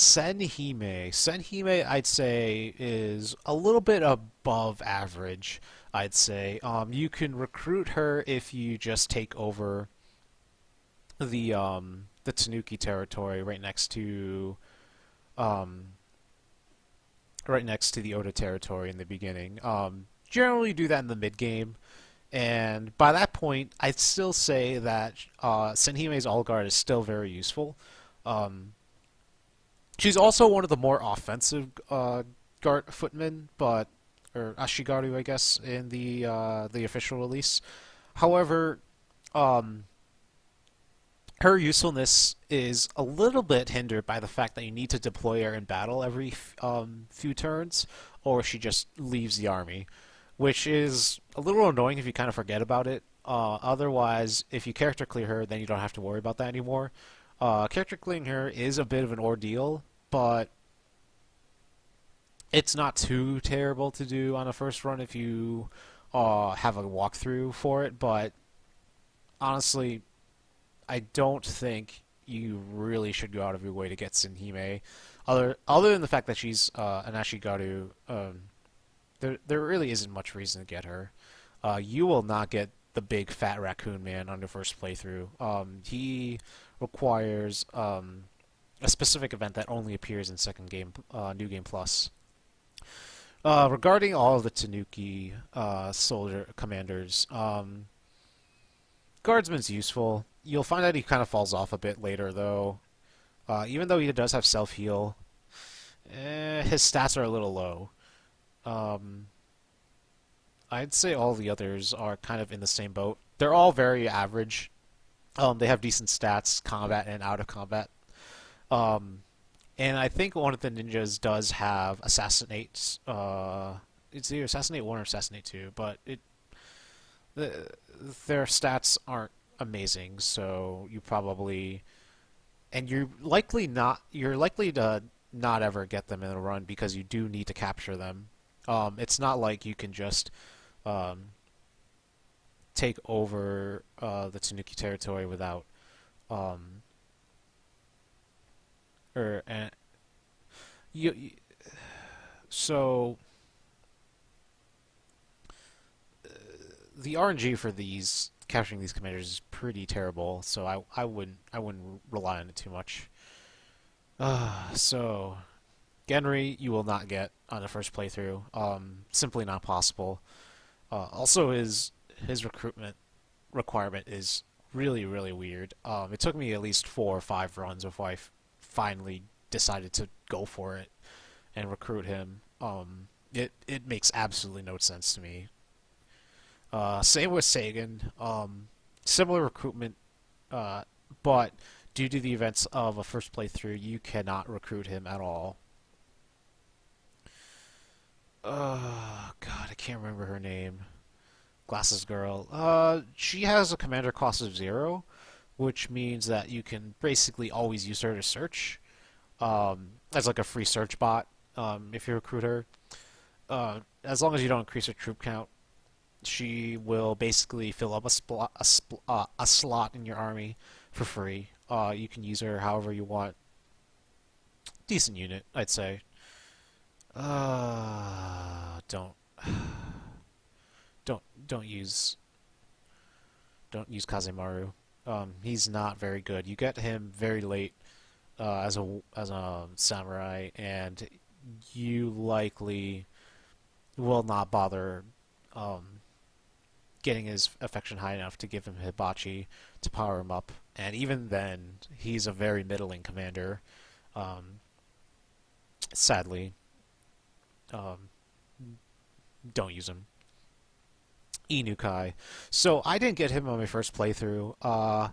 Senhime. Senhime, I'd say, is a little bit above average. I'd say. You can recruit her if you just take over the Tanuki territory um, right next to the Oda territory in the beginning. Generally do that in the mid game, and by that point, I'd still say that Senhime's All Guard is still very useful. Um, she's also one of the more offensive guard footmen, but or Ashigaru, I guess, in the official release. However, um, her usefulness is a little bit hindered by the fact that you need to deploy her in battle every few turns, or she just leaves the army, which is a little annoying if you kind of forget about it. Otherwise, if you character clear her, then you don't have to worry about that anymore. Character clearing her is a bit of an ordeal, but it's not too terrible to do on a first run if you have a walkthrough for it. But honestly, I don't think you really should go out of your way to get Senhime. Other than the fact that she's an Ashigaru, there really isn't much reason to get her. You will not get the big fat raccoon man on your first playthrough. He requires a specific event that only appears in second game, New Game Plus. Regarding all of the Tanuki soldier commanders, Guardsman's useful. You'll find that he kind of falls off a bit later, though. Even though he does have self heal, his stats are a little low. Um, I'd say all the others are kind of in the same boat. They're all very average. They have decent stats, combat and out of combat. Um, and I think one of the ninjas does have assassinate. It's either assassinate one or assassinate two, but the, their stats aren't amazing. So you probably and you're likely to not ever get them in a run because you do need to capture them. It's not like you can just um, take over the Tanuki territory without um, or you so the RNG for these capturing these commanders is pretty terrible. So I wouldn't rely on it too much. So Genry you will not get on the first playthrough. Simply not possible. Also, his recruitment requirement is really weird. It took me at least 4 or 5 runs before I finally decided to go for it and recruit him. It makes absolutely no sense to me. Same with Sagan. Similar recruitment, but due to the events of a first playthrough, you cannot recruit him at all. God, I can't remember her name. Glasses girl. She has a commander cost of 0, which means that you can basically always use her to search, as like a free search bot. If you recruit her, as long as you don't increase her troop count, she will basically fill up a slot in your army for free. You can use her however you want. Decent unit, I'd say. Don't don't don't use don't use Kazemaru. He's not very good. You get him very late as a samurai, and you likely will not bother um, getting his affection high enough to give him Hibachi to power him up. And even then, he's a very middling commander. Um, Sadly, um, don't use him. Inukai. So I didn't get him on my first playthrough. I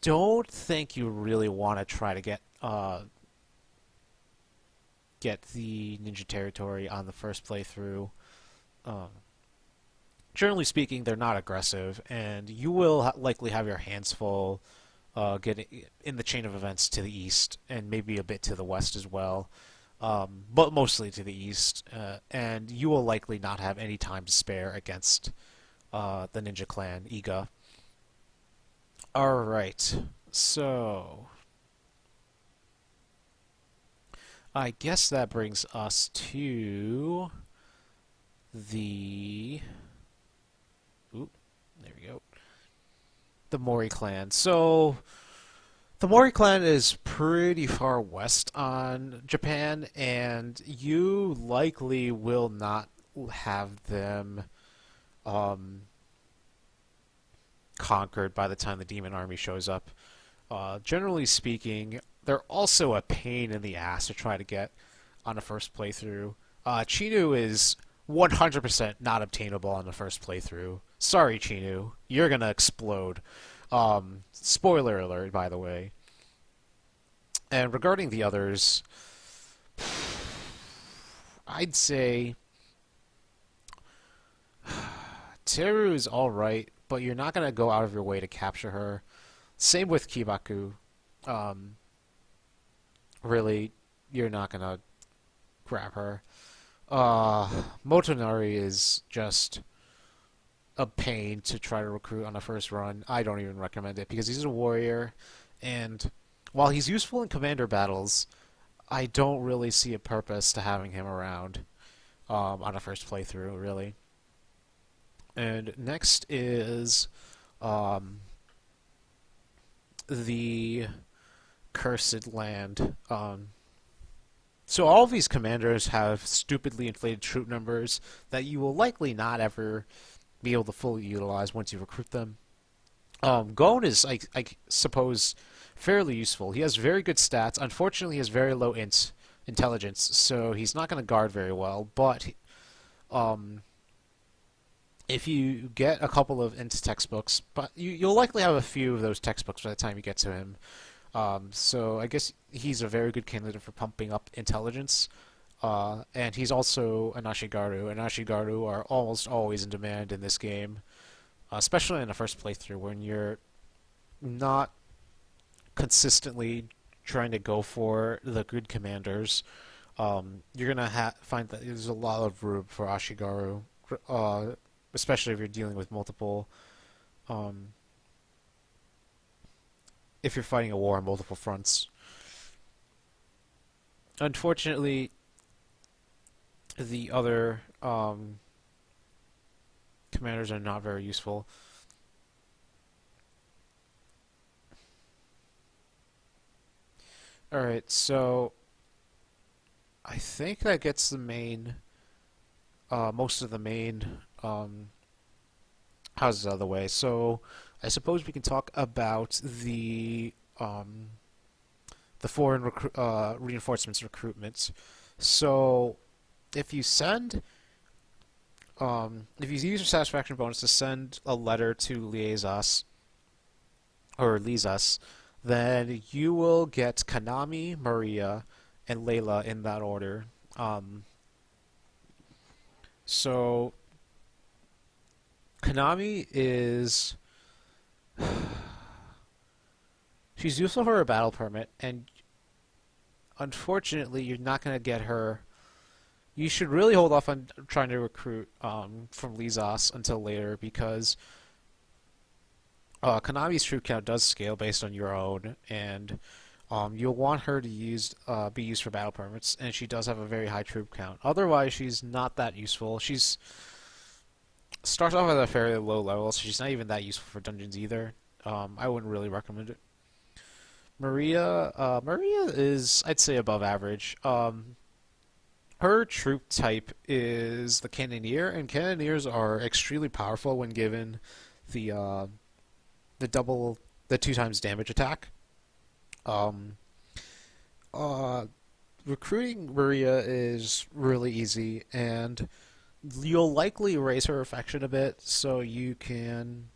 don't think you really want to try to get the ninja territory on the first playthrough. Um, Generally speaking, they're not aggressive, and you will likely have your hands full getting in the chain of events to the east and maybe a bit to the west as well, but mostly to the east. And you will likely not have any time to spare against the ninja clan, Iga. All right, so I guess that brings us to the. Oop, there we go. The Mori clan. So, the Mori clan is pretty far west on Japan, and you likely will not have them um, conquered by the time the demon army shows up. Generally speaking, they're also a pain in the ass to try to get on the first playthrough. Chinu is 100% not obtainable on the first playthrough. Sorry, Chinu. You're gonna explode. Spoiler alert, by the way. And regarding the others, I'd say Teru is alright, but you're not gonna go out of your way to capture her. Same with Kibaku. Um, really, you're not gonna grab her. Uh, Motonari is just a pain to try to recruit on the first run. I don't even recommend it because he's a warrior, and while he's useful in commander battles, I don't really see a purpose to having him around on a first playthrough, really. And next is um, the Cursed Land. So all of these commanders have stupidly inflated troop numbers that you will likely not ever be able to fully utilize once you recruit them. Gon is, I suppose, fairly useful. He has very good stats. Unfortunately, he has very low intelligence, so he's not going to guard very well. But um, if you get a couple of int textbooks, but you'll likely have a few of those textbooks by the time you get to him. So I guess he's a very good candidate for pumping up intelligence. And he's also an Ashigaru, and Ashigaru are almost always in demand in this game, especially in the first playthrough when you're not consistently trying to go for the good commanders. You're gonna find that there's a lot of room for Ashigaru, uh, especially if you're dealing with multiple. Um, if you're fighting a war on multiple fronts. Unfortunately, the other commanders are not very useful. Alright, so I think that gets the main, most of the main houses out of the way. So I suppose we can talk about the foreign reinforcements recruitment. So if you send if you use your satisfaction bonus to send a letter to Leazas or Leazas, then you will get Kanami, Maria, and Layla in that order. So Kanami is she's useful for a battle permit, and unfortunately, you're not going to get her. You should really hold off on trying to recruit from Leazas until later because Konami's troop count does scale based on your own, and you'll want her to be used for battle permits, and she does have a very high troop count. Otherwise, she's not that useful. She's starts off at a fairly low level, so she's not even that useful for dungeons either. I wouldn't really recommend it. Maria is, I'd say, above average. Her troop type is the Cannoneer, and Cannoneers are extremely powerful when given the uh, the two times damage attack. Um, uh, Recruiting Maria is really easy, and you'll likely raise her affection a bit, so you can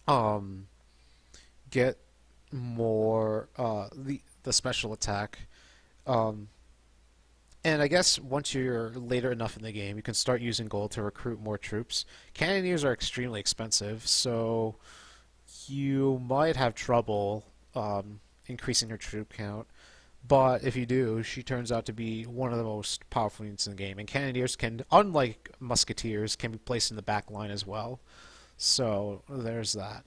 um, get more the special attack. Um, and I guess once you're later enough in the game, you can start using gold to recruit more troops. Cannoneers are extremely expensive, so you might have trouble increasing her troop count. But if you do, she turns out to be one of the most powerful units in the game. And Cannoneers can, unlike Musketeers, can be placed in the back line as well. So there's that.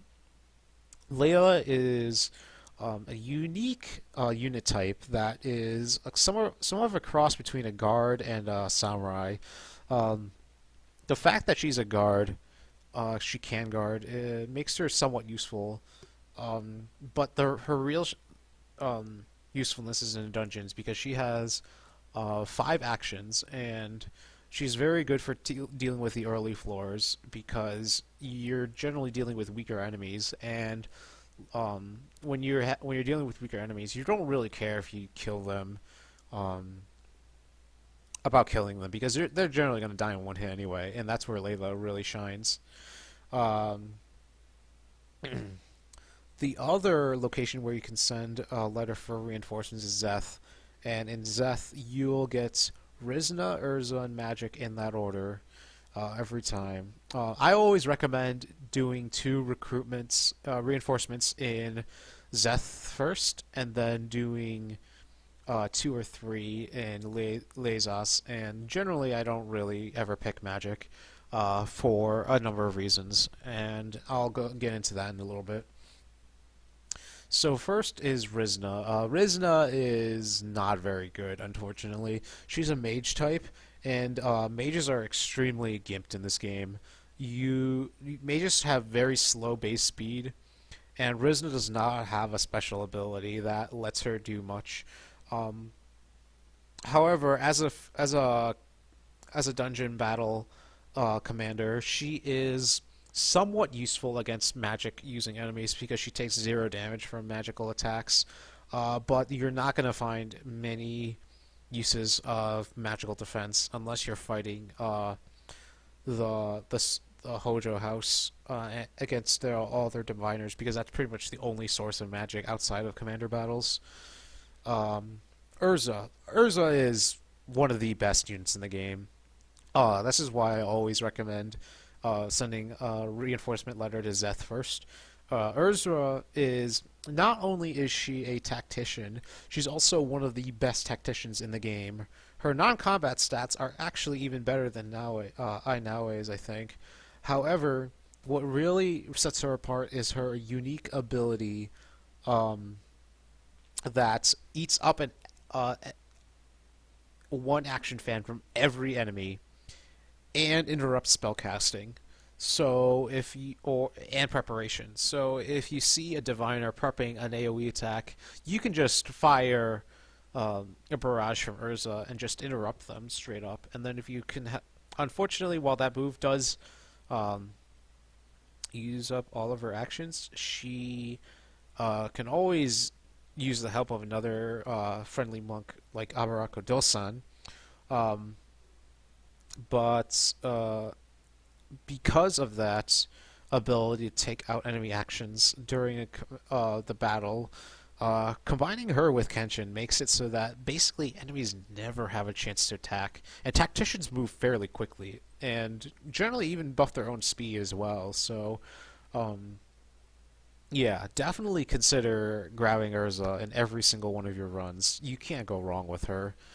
Leia is A unique unit type that is somewhat of a cross between a guard and a samurai. Um, the fact that she's a guard, she can guard, it makes her somewhat useful. But her real usefulness is in dungeons because she has 5 actions, and she's very good for dealing with the early floors because you're generally dealing with weaker enemies, and when you're dealing with weaker enemies, you don't really care if you kill them, um, about killing them because they're generally going to die in one hit anyway, and that's where Layla really shines. Um, the other location where you can send a letter for reinforcements is Zeth, and in Zeth you'll get Rizna, Urza, and Magic in that order every time. I always recommend doing 2 reinforcements in Zeth first, and then doing 2 or 3 in Leazas. And generally, I don't really ever pick Magic for a number of reasons, and I'll get into that in a little bit. So first is Rizna. Rizna is not very good, unfortunately. She's a mage type, and mages are extremely gimped in this game. Mages have very slow base speed, and Rizna does not have a special ability that lets her do much. Um, However, as a dungeon battle commander, she is somewhat useful against magic using enemies because she takes 0 damage from magical attacks. But you're not going to find many uses of magical defense unless you're fighting the Hojo house against all their diviners, because that's pretty much the only source of magic outside of commander battles. Um, Urza is one of the best units in the game. This is why I always recommend sending a reinforcement letter to Zeth first. Urza is not only is she a tactician, she's also one of the best tacticians in the game. Her non-combat stats are actually even better than Naoe's, I think. However, what really sets her apart is her unique ability um, that eats up an uh, one action fan from every enemy and interrupt spellcasting. So if you or and preparation. So if you see a diviner prepping an AoE attack, you can just fire a barrage from Urza and just interrupt them straight up. And then if you can, unfortunately, while that move does um, use up all of her actions, she can always use the help of another friendly monk like Abarako Dosan. Um, but because of that ability to take out enemy actions during the battle, combining her with Kenshin makes it so that basically enemies never have a chance to attack, and tacticians move fairly quickly, and generally even buff their own speed as well. So, um, yeah, definitely consider grabbing Urza in every single one of your runs. You can't go wrong with her.